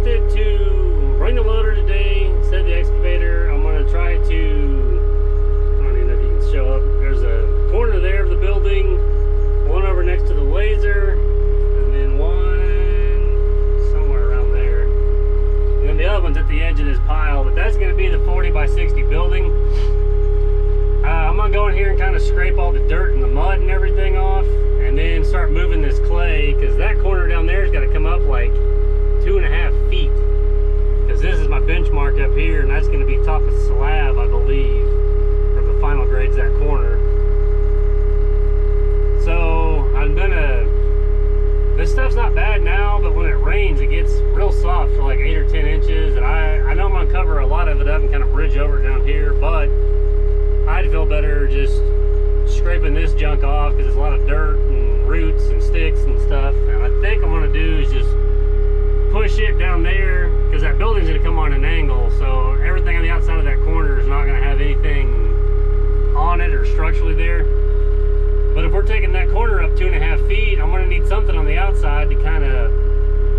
opted to bring the loader today instead of the excavator. I'm going to try to, I don't even know if you can show up. There's a corner there of the building, one over next to the laser, and then one somewhere around there. And then the other one's at the edge of this pile, but that's going to be the 40 by 60 building. I'm going to go in here and kind of scrape all the dirt and the mud and everything off, and then start moving this clay, because that corner down there has got to come up like 2.5 feet, because this is my benchmark up here, and that's going to be top of slab, I believe, for the final grades that corner. So I'm gonna, this stuff's not bad now, but when it rains it gets real soft for like 8 or 10 inches, and I know I'm gonna cover a lot of it up and kind of bridge over down here, but I'd feel better just scraping this junk off, because there's a lot of dirt and roots and sticks and stuff. And I think I'm gonna do is just push it down there, because that building's gonna come on an angle, so everything on the outside of that corner is not gonna have anything on it or structurally there. But if we're taking that corner up 2.5 feet, I'm gonna need something on the outside to kind of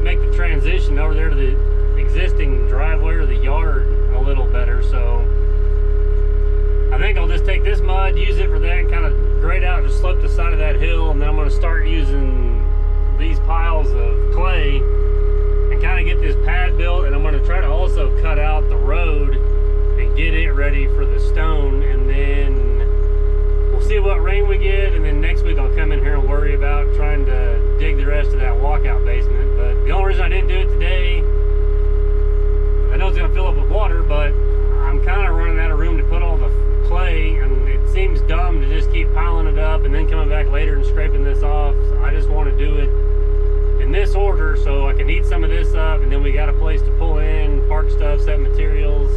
make the transition over there to the existing driveway or the yard a little better. So I think I'll just take this mud, use it for that, and kind of grade out and just slope the side of that hill, and then I'm going to start using these piles of clay and kind of get this pad built. And I'm going to try to also cut out the road and get it ready for the stone, and then we'll see what rain we get, and then next week I'll come in here and worry about trying to dig the rest of that walkout basement. But the only reason I didn't do it today, I know it's going to fill up with water, but I'm kind of running out of room to put all the clay, and it seems dumb to just keep piling it up and then coming back later and scraping this off. So I just want to do it in this order so I can heat some of this up, and then we got a place to pull in, park stuff, set materials,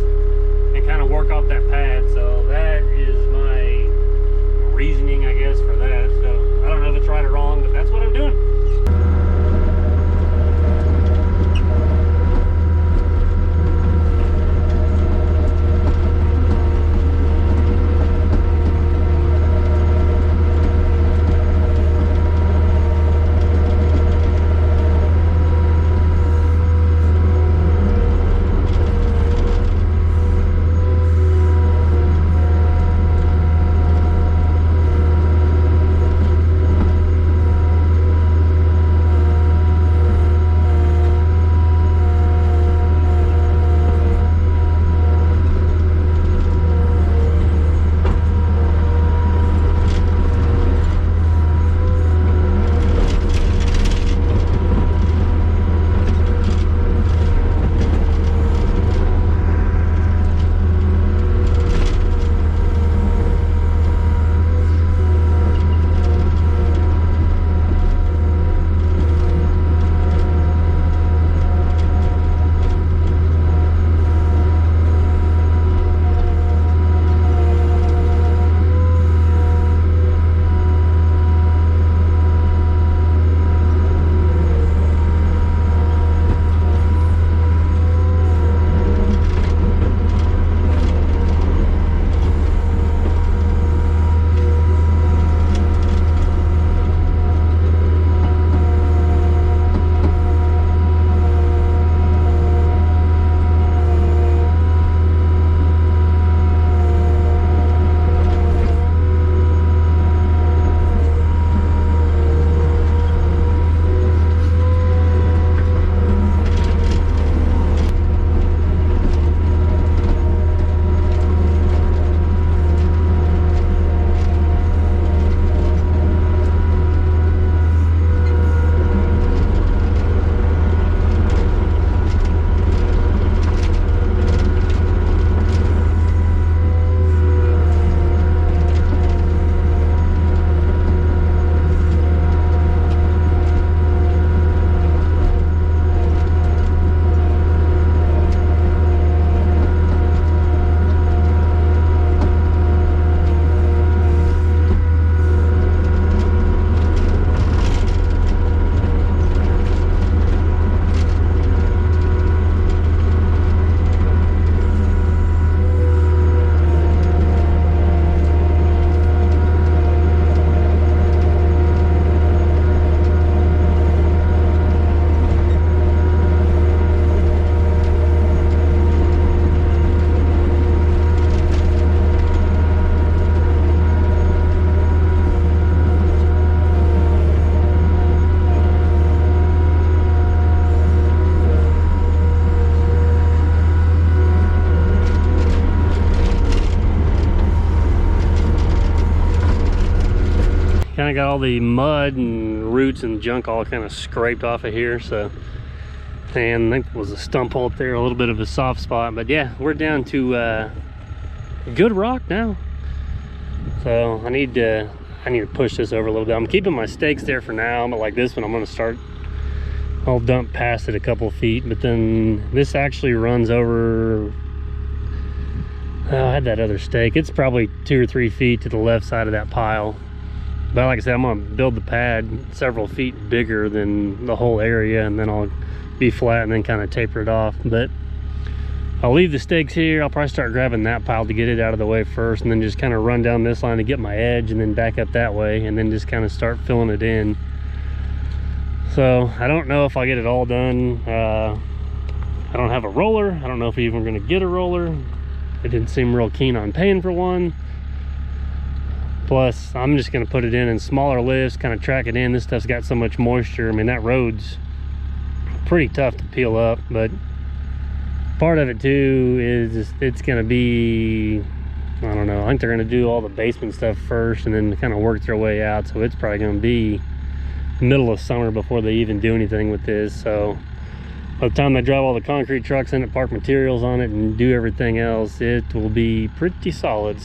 and kind of work off that pad. So that is my reasoning, I guess, for that. So I don't know if it's right or wrong, but that's what I'm doing. of got all the mud and roots and junk all kind of scraped off of here. So, and I think there was a stump hole up there, a little bit of a soft spot. But yeah, we're down to good rock now. So I need to push this over a little bit. I'm keeping my stakes there for now, but like this one, I'm going to start. I'll dump past it a couple of feet, but then this actually runs over. Oh, I had that other stake. It's probably 2 or 3 feet to the left side of that pile. But like I said, I'm going to build the pad several feet bigger than the whole area, and then I'll be flat and then kind of taper it off. But I'll leave the stakes here. I'll probably start grabbing that pile to get it out of the way first, and then just kind of run down this line to get my edge, and then back up that way, and then just kind of start filling it in. So I don't know if I'll get it all done. I don't have a roller. I don't know if we're even going to get a roller. It didn't seem real keen on paying for one. Plus, I'm just going to put it in smaller lifts, kind of track it in. This stuff's got so much moisture. I mean, that road's pretty tough to peel up, but part of it too is it's going to be, I don't know, I think they're going to do all the basement stuff first and then kind of work their way out. So it's probably going to be middle of summer before they even do anything with this. So by the time they drive all the concrete trucks in it, park materials on it, and do everything else, it will be pretty solid.